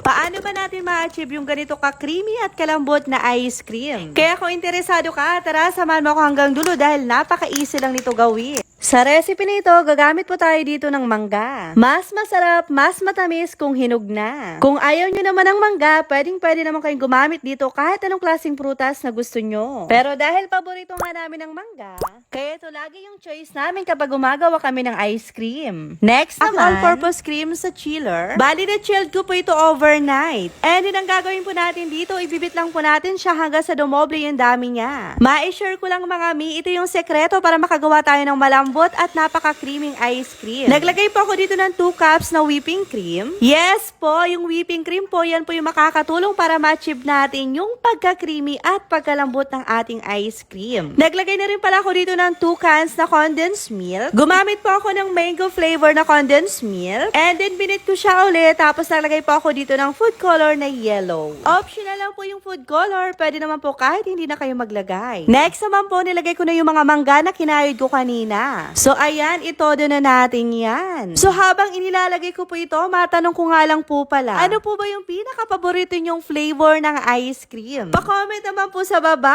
Paano ba natin ma-achieve yung ganito ka-creamy at kalambot na ice cream? Kaya kung interesado ka, tara samahan mo ako hanggang dulo dahil napaka-easy lang nito gawin. Sa recipe na ito, gagamit po tayo dito ng mangga. Mas masarap, mas matamis kung hinog na. Kung ayaw nyo naman ng mangga, pwede naman kayong gumamit dito kahit anong klaseng prutas na gusto nyo. Pero dahil paborito nga namin ng mangga, kaya ito lagi yung choice namin kapag gumagawa kami ng ice cream. Next naman, all-purpose cream sa chiller. Bali na chilled ko po ito overnight. And din ang gagawin po natin dito, ibibit lang po natin siya hanggang sa dumoble yung dami niya. Ma-share ko lang mga mi, ito yung sekreto para makagawa tayo ng malambot at napaka-creaming ice cream. Naglagay po ako dito ng 2 cups na whipping cream. Yes po, yung whipping cream po, yan po yung makakatulong para ma-achieve natin yung pagka-creamy at pagkalambot ng ating ice cream. Naglagay na rin pala ako dito ng 2 cans na condensed milk. Gumamit po ako ng mango flavor na condensed milk. And then binit ko siya ulit, tapos naglagay po ako dito ng food color na yellow. Optional lang po yung food color, pwede naman po kahit hindi na kayo maglagay. Next naman po, nilagay ko na yung mga mangga na kinayod ko kanina. So, ayan, itodo na natin yan. So, habang inilalagay ko po ito, matanong ko nga lang po pala, ano po ba yung pinaka-paborito nyong flavor ng ice cream? Pa-comment naman po sa baba.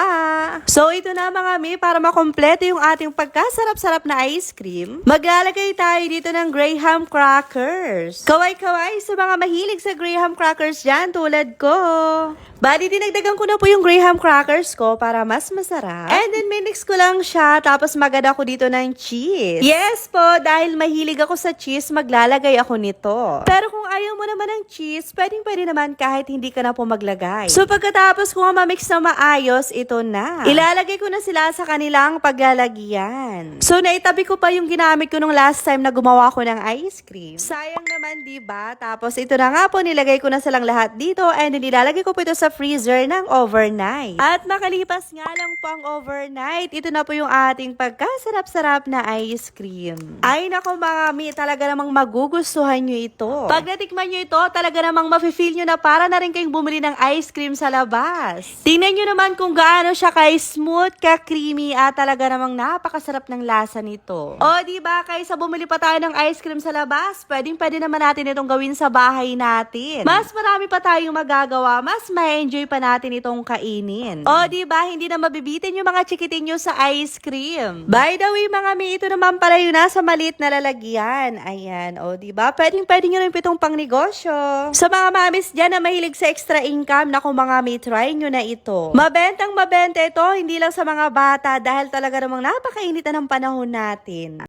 So, ito na mga mi, para makompleto yung ating pagkasarap-sarap na ice cream, maglalagay tayo dito ng graham crackers. Kaway-kaway sa mga mahilig sa graham crackers dyan, tulad ko. Bali, dinagdagan ko na po yung graham crackers ko para mas masarap. And then, minix ko lang siya, tapos magad ako dito ng cheese. Yes po, dahil mahilig ako sa cheese, maglalagay ako nito. Pero kung ayaw mo naman ng cheese, pwede naman kahit hindi ka na po maglagay. So, pagkatapos ko mamix na maayos, ito na. Ilalagay ko na sila sa kanilang paglalagyan. So, naitabi ko pa yung ginamit ko nung last time na gumawa ko ng ice cream. Sayang naman, diba? Tapos, ito na nga po, nilagay ko na silang lahat dito and then nilalagay ko po ito sa freezer ng overnight. At makalipas nga lang po ang overnight, ito na po yung ating pagkasarap-sarap na ice cream. Ay nako mga mi, talaga namang magugustuhan nyo ito. Pag natikman nyo ito, talaga namang mafe-feel nyo na para na rin kayong bumili ng ice cream sa labas. Tingnan nyo naman kung gaano siya ka-smooth, ka-creamy at talaga namang napakasarap ng lasa nito. O diba, kaysa bumili pa tayo ng ice cream sa labas, pwede naman natin itong gawin sa bahay natin. Mas marami pa tayong magagawa, mas ma-enjoy pa natin itong kainin. O diba, hindi na mabibitin yung mga chikitin nyo sa ice cream. By the way mga mi, ito naman pala yung nasa maliit na lalagyan. Ayan, o diba, pwede nyo rin itong pang negosyo. Sa mga mamis dyan na mahilig sa extra income, naku mga mi, try nyo na ito. Mabenta ito, hindi lang sa mga bata dahil talaga namang napakainit na ng panahon natin.